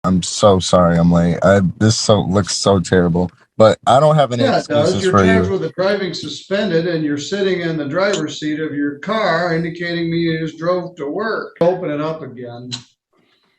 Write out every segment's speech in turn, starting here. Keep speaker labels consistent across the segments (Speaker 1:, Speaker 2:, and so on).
Speaker 1: I'm so sorry I'm late. Looks so terrible. But I don't have any
Speaker 2: Yeah, it does.
Speaker 1: excuses
Speaker 2: You're
Speaker 1: for
Speaker 2: charged
Speaker 1: you.
Speaker 2: with the driving suspended and you're sitting in the driver's seat of your car, indicating me you just drove to work. Open it up again.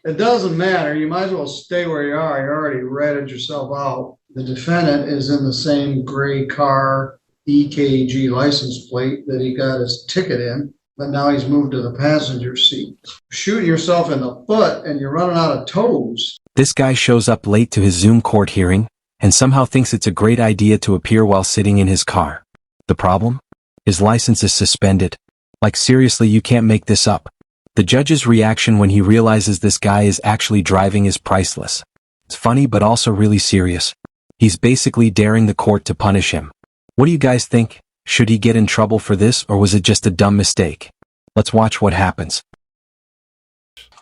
Speaker 2: It doesn't matter. You might as well stay where you are. You already ratted yourself out. The defendant is in the same gray car EKG license plate that he got his ticket in, but now he's moved to the passenger seat. Shooting yourself in the foot and you're running out of toes.
Speaker 3: This guy shows up late to his Zoom court hearing and somehow thinks it's a great idea to appear while sitting in his car. The problem? His license is suspended. Like seriously, you can't make this up. The judge's reaction when he realizes this guy is actually driving is priceless. It's funny but also really serious. He's basically daring the court to punish him. What do you guys think? Should he get in trouble for this, or was it just a dumb mistake? Let's watch what happens.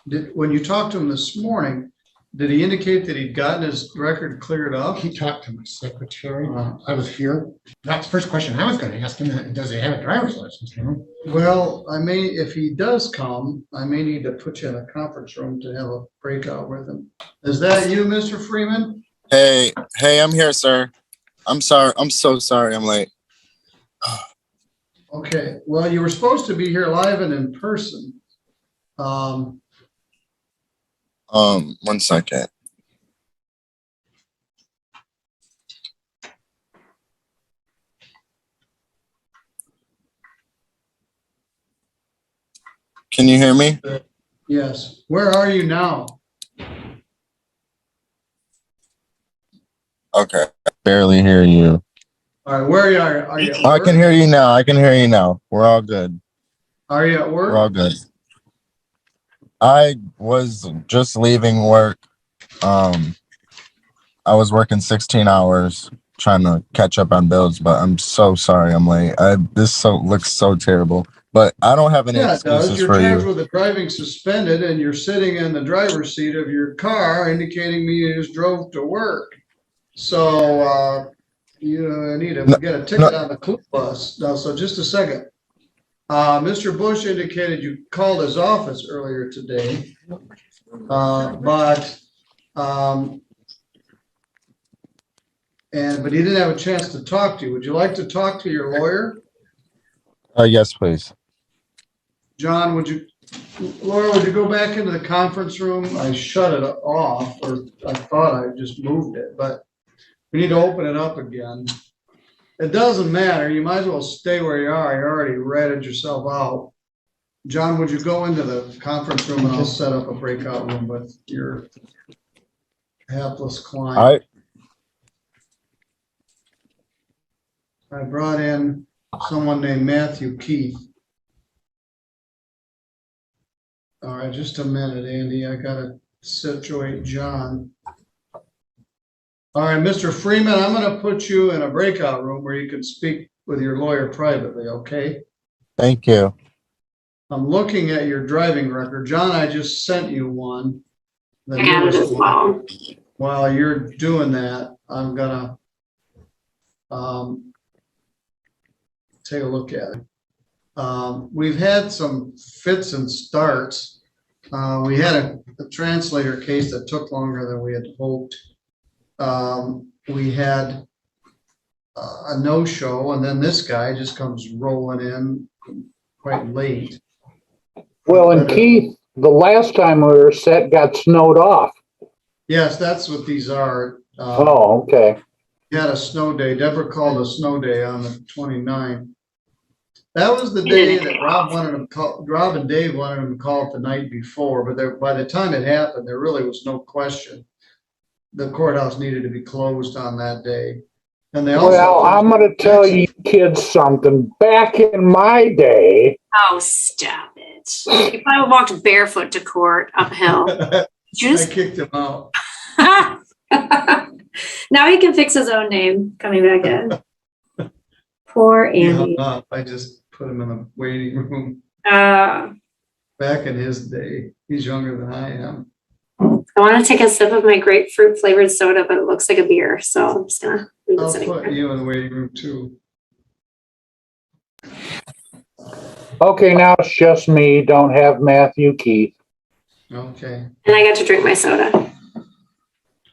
Speaker 2: When you talked to him this morning, did he indicate that he'd gotten his record cleared up?
Speaker 4: He talked to my secretary. I was here. That's the first question I was going to ask him. Does he have a driver's license?
Speaker 2: Well, if he does come, I may need to put you in a conference room to have a breakout with him. Is that you, Mr. Freeman?
Speaker 1: Hey, I'm here, sir. I'm sorry. I'm so sorry I'm late.
Speaker 2: Okay. Well, you were supposed to be here live and in person.
Speaker 1: 1 second. Can you hear me?
Speaker 2: Yes. Where are you now?
Speaker 1: Okay. Barely hear you.
Speaker 2: All right. Where are you? Are you at work?
Speaker 1: I can hear you now. I can hear you now. We're all good.
Speaker 2: Are you at work?
Speaker 1: We're all good. I was just leaving work. I was working 16 hours trying to catch up on bills, but I'm so sorry I'm late. Looks so terrible. But I don't have any excuses
Speaker 2: You're
Speaker 1: for
Speaker 2: charged
Speaker 1: you.
Speaker 2: with the driving suspended and you're sitting in the driver's seat of your car, indicating me you just drove to work. So you need to get a ticket on the club bus. Now, so just a second. Mr. Bush indicated you called his office earlier today, but he didn't have a chance to talk to you. Would you like to talk to your lawyer?
Speaker 1: Yes, please.
Speaker 2: John, Laura, would you go back into the conference room? I shut it off, or I thought I just moved it, but we need to open it up again. It doesn't matter. You might as well stay where you are. You already ratted yourself out. John, would you go into the conference room and I'll set up a breakout room with your hapless client? I brought in someone named Matthew Keith. All right, just a minute, Andy. I gotta situate John. All right, Mr. Freeman, I'm gonna put you in a breakout room where you can speak with your lawyer privately, okay?
Speaker 1: Thank you.
Speaker 2: I'm looking at your driving record. John, I just sent you one.
Speaker 5: And as well.
Speaker 2: While you're doing that, I'm gonna take a look at it. We've had some fits and starts. We had a translator case that took longer than we had hoped. We had a no-show, and then this guy just comes rolling in quite late.
Speaker 6: Well, and Keith, the last time we were set got snowed off.
Speaker 2: Yes, that's what these are.
Speaker 6: Oh, okay.
Speaker 2: We had a snow day. Deborah called a snow day on the 29th. That was the day that Rob and Dave wanted him to call it the night before, but by the time it happened, there really was no question the courthouse needed to be closed on that day. And they also.
Speaker 6: Well, I'm going to tell you kids something. Back in my day.
Speaker 5: Oh, stop it! You probably walked barefoot to court uphill.
Speaker 2: I kicked him out.
Speaker 5: Now he can fix his own name coming back in. Poor Andy.
Speaker 2: I just put him in the waiting room.
Speaker 5: Back
Speaker 2: in his day. He's younger than I am.
Speaker 5: I want to take a sip of my grapefruit flavored soda, but it looks like a beer, so I'm just gonna leave it sitting
Speaker 2: I'll put
Speaker 5: there.
Speaker 2: you in the waiting room too.
Speaker 6: Okay, now it's just me. Don't have Matthew Keith.
Speaker 2: Okay.
Speaker 5: And I got to drink my soda.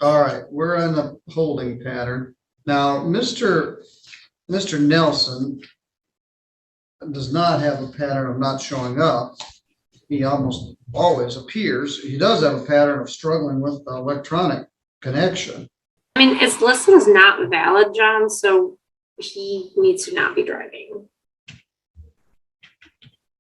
Speaker 2: All right, we're in the holding pattern. Now, Mr. Nelson does not have a pattern of not showing up. He almost always appears. He does have a pattern of struggling with the electronic connection.
Speaker 5: I mean, it's listed as not valid, John, so he needs to not be driving.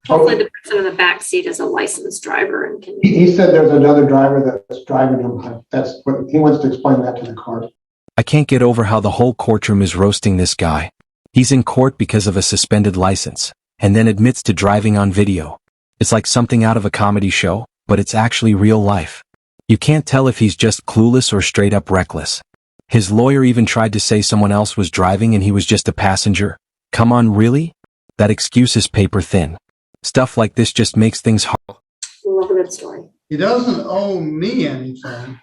Speaker 5: Hopefully the person in the back seat is a licensed driver and can.
Speaker 4: He said there's another driver that's driving him. That's what he wants to explain that to the court.
Speaker 3: I can't get over how the whole courtroom is roasting this guy. He's in court because of a suspended license, and then admits to driving on video. It's like something out of a comedy show, but it's actually real life. You can't tell if he's just clueless or straight up reckless. His lawyer even tried to say someone else was driving and he was just a passenger. Come on, really? That excuse is paper thin. Stuff like this just makes things hard.
Speaker 5: Love a good story.
Speaker 2: He doesn't owe me anything.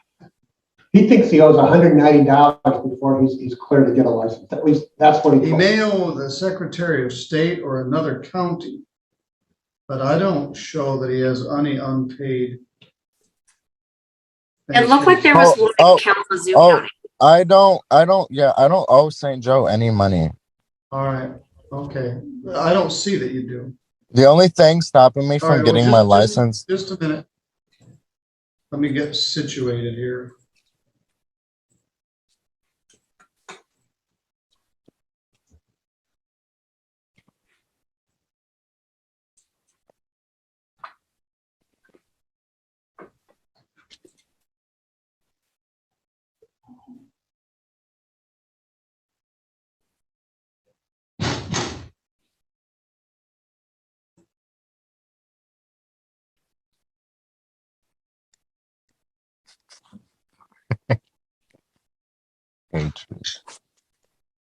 Speaker 4: He thinks he owes $190 before he's clear to get a license. At least that's what he
Speaker 2: He
Speaker 4: told
Speaker 2: may
Speaker 4: me.
Speaker 2: owe the Secretary of State or another county, but I don't show that he has any unpaid.
Speaker 5: It looked like there was one in Kalamazoo County.
Speaker 1: I don't owe St. Joe any money.
Speaker 2: All right, okay. I don't see that you do.
Speaker 1: The only thing stopping me
Speaker 2: All
Speaker 1: from
Speaker 2: right, well,
Speaker 1: getting my license.
Speaker 2: Just a minute. Let me get situated here.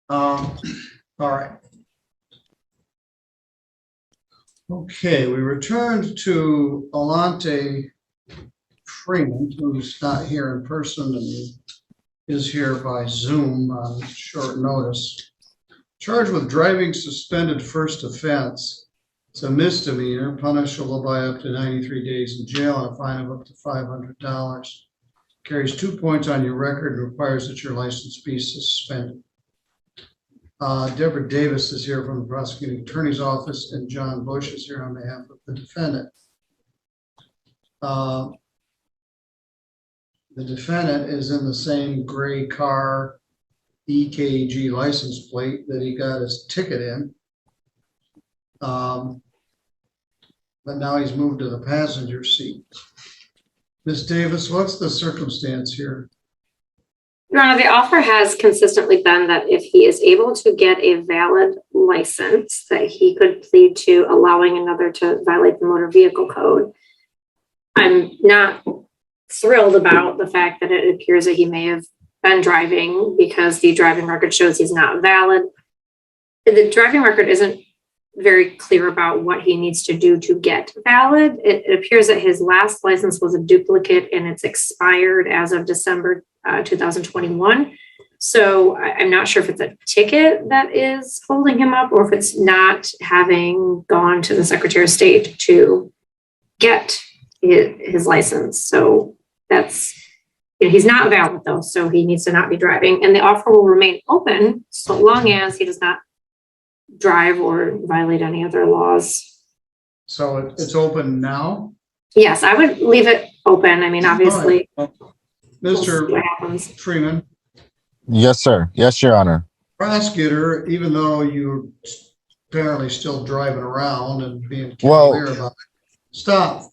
Speaker 2: All right. Okay, we returned to Alante Freeman, who's not here in person and is here by Zoom on short notice. Charged with driving suspended first offense. It's a misdemeanor, punishable by up to 93 days in jail and a fine of up to $500. Carries 2 points on your record and requires that your license be suspended. Deborah Davis is here from the prosecuting attorney's office, and John Bush is here on behalf of the defendant. The defendant is in the same gray car EKG license plate that he got his ticket in. But now he's moved to the passenger seat. Ms. Davis, what's the circumstance here?
Speaker 5: Your Honor, the offer has consistently been that if he is able to get a valid license, that he could plead to allowing another to violate the motor vehicle code. I'm not thrilled about the fact that it appears that he may have been driving because the driving record shows he's not valid. The driving record isn't very clear about what he needs to do to get valid. It appears that his last license was a duplicate and it's expired as of December 2021. So I'm not sure if it's a ticket that is holding him up or if it's not having gone to the Secretary of State to get his license. So that's, he's not valid though, so he needs to not be driving. And the offer will remain open so long as he does not drive or violate any other laws.
Speaker 2: So it's open now?
Speaker 5: Yes, I would leave it open. I mean, obviously,
Speaker 2: Right.
Speaker 5: we'll see
Speaker 2: Mr.
Speaker 5: what happens.
Speaker 2: Freeman,
Speaker 1: Yes, sir. Yes, Your Honor.
Speaker 2: prosecutor, even though you're apparently still driving around and being
Speaker 1: Well-
Speaker 2: clear about it, stop.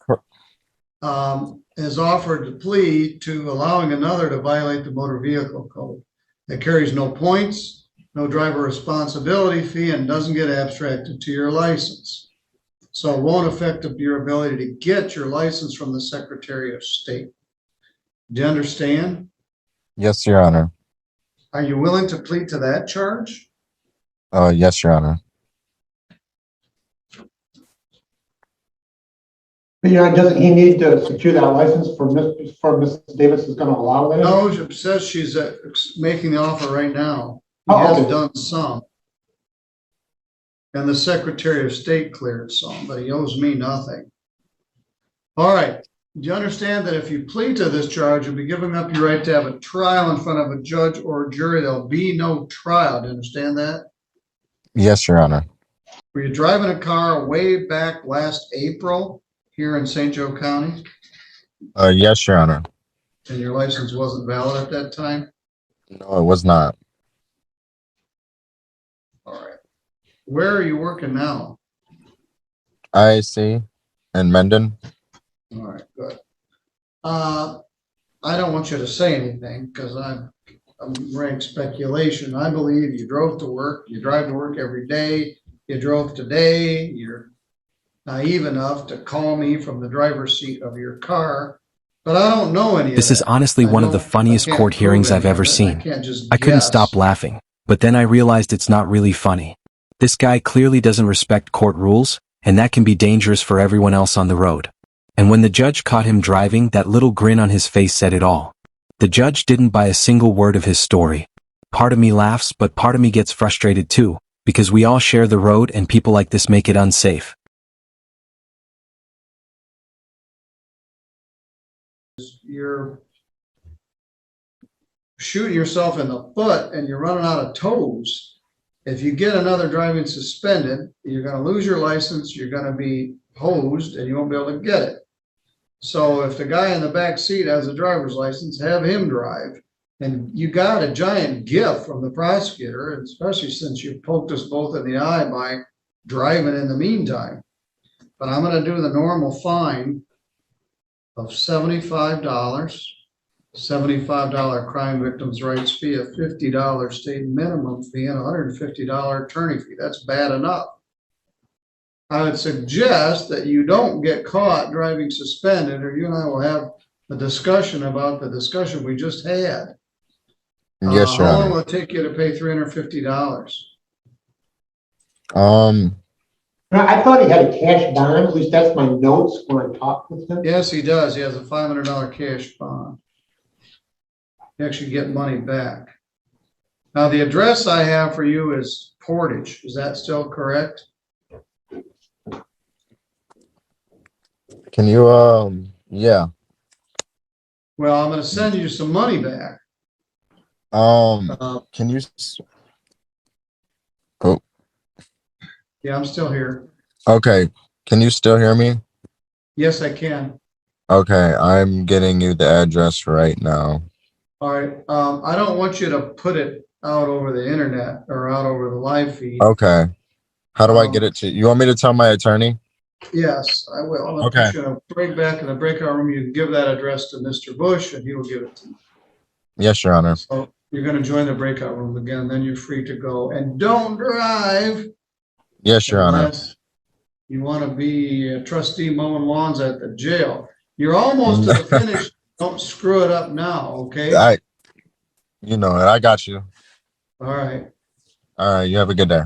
Speaker 2: Has offered to plead to allowing another to violate the motor vehicle code. That carries no points, no driver responsibility fee, and doesn't get abstracted to your license. So it won't affect your ability to get your license from the Secretary of State. Do you understand?
Speaker 1: Yes, Your Honor.
Speaker 2: Are you willing to plead to that charge?
Speaker 1: Yes, Your Honor.
Speaker 4: But doesn't he need to secure that license for Mrs. Davis is going to allow that?
Speaker 2: No, it says she's making the offer right now. He
Speaker 4: Oh,
Speaker 2: has
Speaker 4: okay.
Speaker 2: done some. And the Secretary of State cleared some, but he owes me nothing. All right, Do you understand that if you plead to this charge, you'll be giving up your right to have a trial in front of a judge or a jury? There'll be no trial. Do you understand that?
Speaker 1: Yes, Your Honor.
Speaker 2: Were you driving a car way back last April here in St. Joe County?
Speaker 1: Yes, Your Honor.
Speaker 2: And your license wasn't valid at that time?
Speaker 1: No, it was not.
Speaker 2: All right. Where are you working now?
Speaker 1: IAC in Mendon.
Speaker 2: All right, good. I don't want you to say anything because I'm rank speculation. I believe you drove to work. You drive to work every day. You drove today. You're naive enough to call me from the driver's seat of your car, but I don't know any of
Speaker 3: This is
Speaker 2: that.
Speaker 3: honestly
Speaker 2: I
Speaker 3: one of the
Speaker 2: don't- I
Speaker 3: funniest
Speaker 2: can't
Speaker 3: court
Speaker 2: prove
Speaker 3: hearings I've
Speaker 2: any of
Speaker 3: ever
Speaker 2: it.
Speaker 3: seen.
Speaker 2: I can't just
Speaker 3: I couldn't
Speaker 2: guess.
Speaker 3: stop laughing, but then I realized it's not really funny. This guy clearly doesn't respect court rules, and that can be dangerous for everyone else on the road. And when the judge caught him driving, that little grin on his face said it all. The judge didn't buy a single word of his story. Part of me laughs, but part of me gets frustrated too, because we all share the road and people like this make it unsafe.
Speaker 2: You're shooting yourself in the foot and you're running out of toes. If you get another driving suspended, you're going to lose your license, you're going to be hosed, and you won't be able to get it. So if the guy in the back seat has a driver's license, have him drive. And you got a giant gift from the prosecutor, especially since you poked us both in the eye by driving in the meantime. But I'm going to do the normal fine of $75, $75 crime victims' rights fee, a $50 state minimum fee, and a $150 attorney fee. That's bad enough. I would suggest that you don't get caught driving suspended, or you and I will have a discussion about the discussion we just had.
Speaker 1: Yes, Your
Speaker 2: How long
Speaker 1: Honor.
Speaker 2: will it take you to pay $350?
Speaker 4: I thought he had a cash bond, at least that's my notes when I talked with him.
Speaker 2: Yes, he does. He has a $500 cash bond. You actually get money back. Now, the address I have for you is Portage. Is that still correct?
Speaker 1: Can you, yeah.
Speaker 2: Well, I'm going to send you some money back. Uh,
Speaker 1: Can you,
Speaker 2: yeah, I'm still here.
Speaker 1: okay. Can you still hear me?
Speaker 2: Yes, I can.
Speaker 1: Okay, I'm getting you the address right now.
Speaker 2: All right. I don't want you to put it out over the internet or out over the live feed.
Speaker 1: Okay. How do I get it to you? You want me to tell my attorney?
Speaker 2: Yes, I will. I'm going to
Speaker 1: Okay.
Speaker 2: put you in a break back in the breakout room. You can give that address to Mr. Bush and he will give it to you.
Speaker 1: Yes, Your Honor.
Speaker 2: So you're going to join the breakout room again, then you're free to go. And don't drive
Speaker 1: Yes, Your Honor.
Speaker 2: unless you want to be a trustee mowing lawns at the jail. You're almost to the finish. Don't screw it up now, okay?
Speaker 1: You know it. I got you.
Speaker 2: All right.
Speaker 1: All right. You have a good day.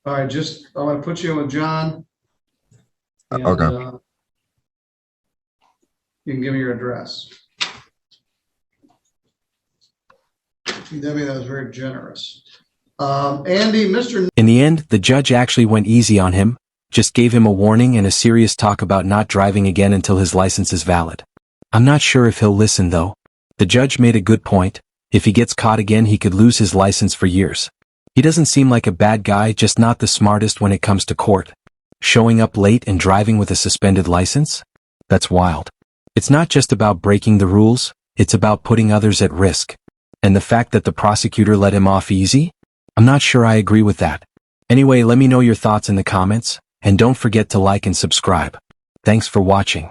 Speaker 2: All right. Just, I'm going to put you in with John. And,
Speaker 1: Okay.
Speaker 2: you can give me your address. Debbie, that was very generous. Andy, Mr.
Speaker 3: In the end, the judge actually went easy on him, just gave him a warning and a serious talk about not driving again until his license is valid. I'm not sure if he'll listen though. The judge made a good point. If he gets caught again, he could lose his license for years. He doesn't seem like a bad guy, just not the smartest when it comes to court. Showing up late and driving with a suspended license? That's wild. It's not just about breaking the rules, it's about putting others at risk. And the fact that the prosecutor let him off easy? I'm not sure I agree with that. Anyway, let me know your thoughts in the comments, and don't forget to like and subscribe. Thanks for watching.